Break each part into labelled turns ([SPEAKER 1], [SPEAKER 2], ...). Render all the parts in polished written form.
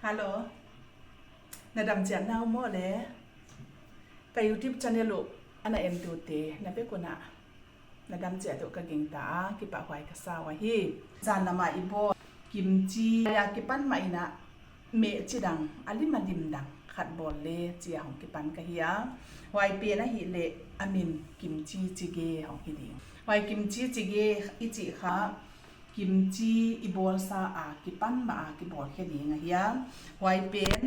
[SPEAKER 1] ฮัลโหลนาดำเจียนน่าโม่เลยกับ YouTube channel อันนั้นเอ็มดูเตะนาเป็นคนน่ะนาดำเจียตัวกับเก่งตากิปะหอยกับสาวฮีจานน้ำมาอีโบกิมจิอยากกิปันมาอีน่ะเมจิดังอันนี้มาดิมดังขัดบอลเล่เจียของกิปันกับเฮียไวเปียนะฮิเล่อามินกิมจิจิเกของฮิดิงไวกิมจิจิเกอิจิค่ะกิมจิอีบอลซาอากิปันมาอากิบอลแค่นี้ไงเฮียไวเป็น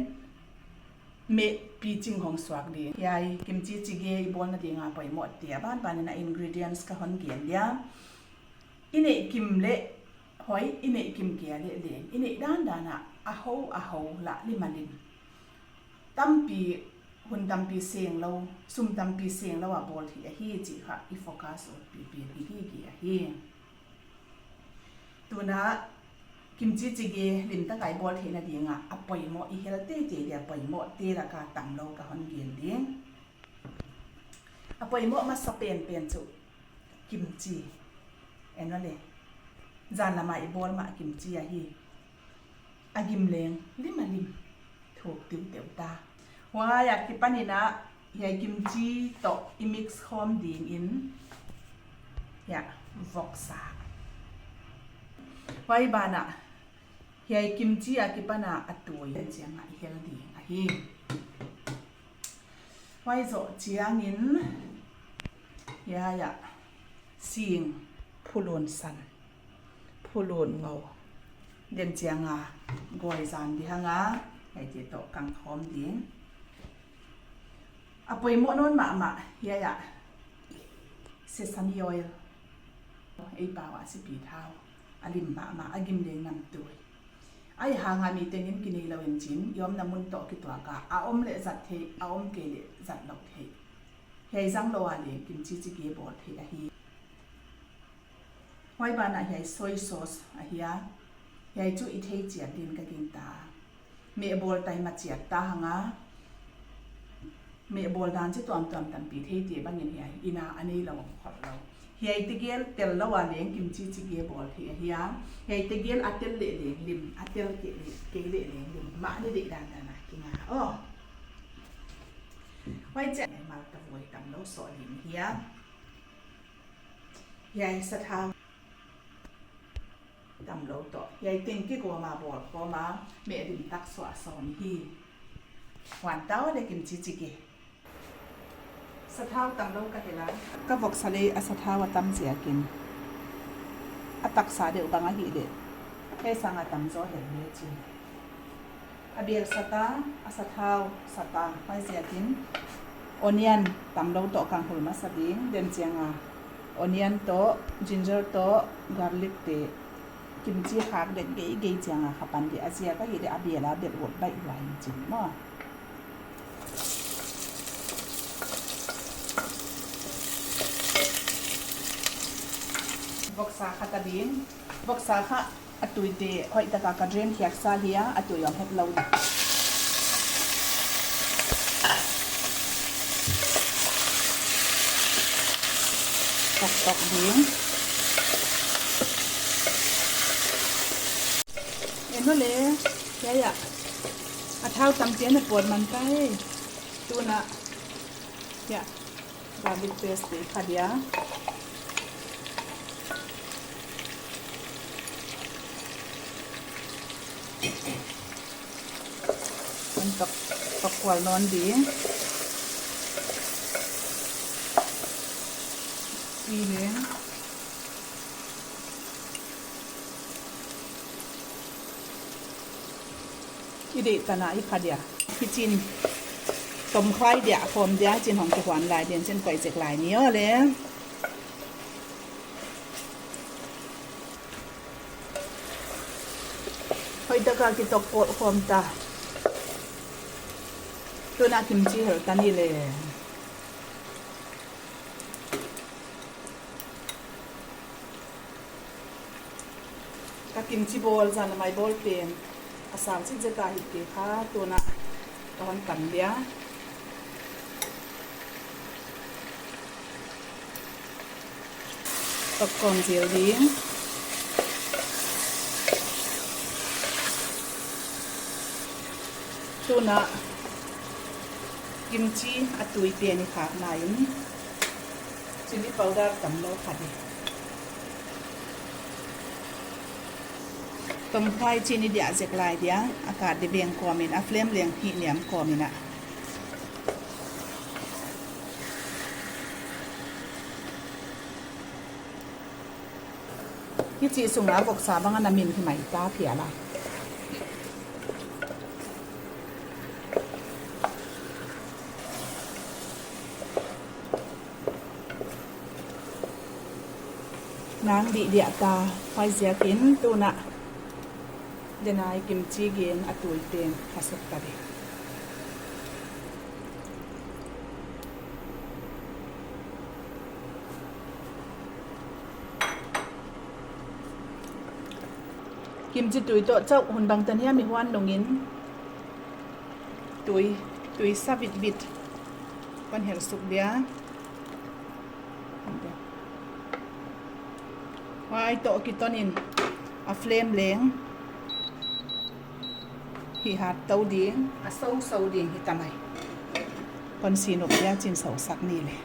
[SPEAKER 1] เมปีจิงของสวกดียายกิมจิจิเกอีบอลน่ะดีงาไปหมดเดียบ้านบ้านน่ะอินกรีเดียนส์กับคนเกียนเดียอินเนกิมเล่หอยอินเนกิมเกียเล่เล่อินเนด้านน่ะอาโฮละลิมาลินตั้มปีหุ่นตั้มปีเสียงเราซุ่มตั้มปีเสียงเราว่าบอลที่ฮีจิค่ะอีโฟกัสปีฮีเกียฮีตัวน่ะกิมจิจิเกลิมตะไก่บอลที่น่ะดีงาอ่ะปล่อยหมดอีเฮลเต้เจเดียปล่อยหมดเตละกาตั้มเรากับคนเกียนเดียอ่ะปล่อยหมดมาสเปนเป็นจุกิมจิเอ็นว่าเลยจานละมาอีบอลมากิมจิอะฮีอากิมเลงลิมาลิมถูกติวเตียวตาว่าอยากกินปานี่นะอยากกิมจิโตอิมิกซ์คอมดีอินอยากวอกซาว่าอีบานะอยากกิมจิอยากกินปานะอัตุยเจียงอะเฮลดีอะฮีว่าอีโจเจียงอินอยากสิงพูลนสันพูลนเงาเดินเจียงอ่ะกวยจานดีฮะงะไอเจโตกังหอมดีอ่ะไปหมดโน่นมาเฮียเซซามิออยล์ไอ้บ่าวสิปีเท้าอลิมมาอากิมเลี้ยงนำตัวไอ้หางามีเต็งกินเราเองจินยอมนำมุนโตกิตัวกาอาอมเลจัดเทอาอมเกเลจัดดอกเทเฮียจังโลอาเลกิมจิจิเกบอดเทอะฮีไว้บานะเฮียซอยซอสอะฮียยายจูอีเทเจียดินกับกินตาเมบอลไตมาเจียตาหังอ่ะเมบอลดานที่ตัวตั้มปีเทเจียบ้างยังไงอีน่าอันนี้เราขอเราเฮียติเกลเตลละวันเลี้ยงกิมจิจิเกบอลเฮียเฮียติเกลอัตเตลเลี้ยงลิมอัตเตลเกลเลี้ยงลิมมาเนี่ยเด็กดานนะกินอ่ะอ๋อไว้เจ้ามาตะวันตั้มเราสอนลิมเฮียยายสะท้าตำเราต่อยายติงกี่กัวมาบอดก็มาเมื่อดินตักสวะสอนฮีหวานเต้าได้กินจิจิเกสะเท้าตำเราก็เห็นแล้วก็บอกสะเลอสะเท้าว่าตำเสียกินอตักษาเดี๋ยวบางอาทิตย์เด็ดให้สังอาตำโจเห็นเยอะจริงอเบียร์สตาอสะเท้าสตาไม่เสียกินออเนียนตำเราต่อกลางหุ่นมาสดิ้งเดินเจียงอ่ะออเนียนโตจินเจอร์โตกาลิกเตกิมจิฮักเด็กเก๋ๆจังอะค่ะปันเดียอาเซียก็เห็นอาเบียแล้วเด็ดหดใบไหวจริงมั้งบอกสาขตาดินบอกสาขอตุยเตะหอยตะกากระเดรนเฮียกซาเลียอตุยยอมให้เราตอกดินนั่นเลยยายอะอาเท้าตำเจียนปวดมันไปตัวน่ะยะกาลิกเปสต์ค่ะเดียมันตกกวาดนอนดีดีเลยอีเด็กตนาอีคาเดียพี่จินต้มไข่เดียพร้อมเดียจินของขวานลายเดียนเส้นไก่เจ็กลายเนี้ยเลยเฮ้ยตะการกินตกโปดพร้อมตาตัวน่ากิมจิเหรอตานี่เลยก็กิมจิบอลจานละไม่บอลเป็นอาสามสิ่งจะกาหิตค่ะตัวน่ะตอนกันเดียตะกอนเจียวดี ไ tuna kimchi atui te ni khak na in chili powder tam lo khadi tom khai chini dia jek lai dia akat de beng ko min a flame leng hi niam ko minaที่จีสุงแล้วบอกสาบางอันมินที่ไหมก้าเพียละนางดีเดียตาไฟเสียกินตูน่ะเดนายกิมจิเกนอตุยเตียงผสมกันกิมจิตุยโตเจ้าหุ่นบางตันเฮียมีหวานลงอินตุยซาบิดบิดวันเห็นสุกเดียว่าไอโตกิตอนินอะเฟลมเล้งหิหัดเต้าดิ้งอะเศร้าดิ้งหิตาไมปนสีนกเดียจินเสาสักนี่เลย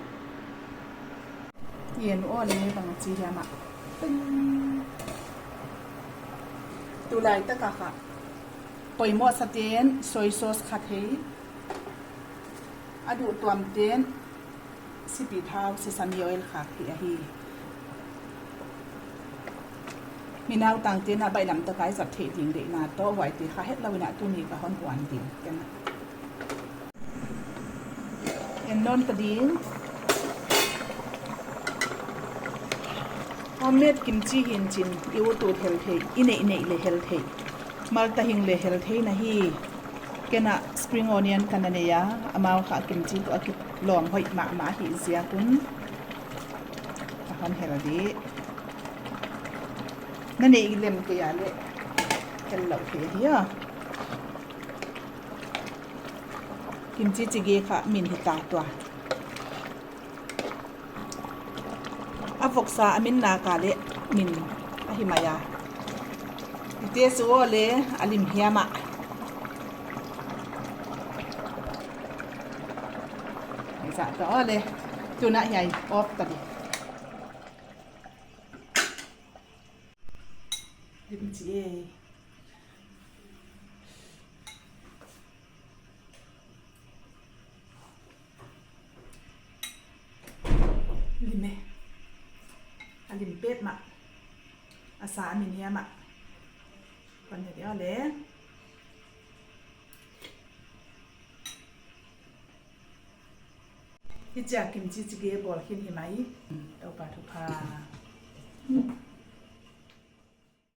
[SPEAKER 1] เย็นอ้อเลยบางจีเฮียมะตูไลตะกะค่ะปอยหมดสเตนซอยซอสคาเทอดูตัวมเตนสิปีเท้าซิซามิออยล์ค่ะที่ahihมีนาวต่างเตนใบลำตะไคร้สับเททิ้งเด็กนาโตไว้ตีข้าเฮ็ดเราเนี่ยตัวนี้ก็ฮ้อนหวานดิ่งกันนะเอ็นนนตะดิ้งHomemade Kimchi hinchin iwo tu theih ine le theih malta hing le theih na hi kena spring onion kanane ya amao kha kimchi to akip lom hoi ma hi zia kun ahan heladi nane ilem ke ya le kel lo the dia kimchi chige kha min hi ta twa avok sa amin na ka le min ahimaya ite suo le alim hiama sa to le tuna yai op ta di kimchi lime alim petmah asa amin hiama kon he dia le hijak kimchi chige bol hin himai tau pa thu pa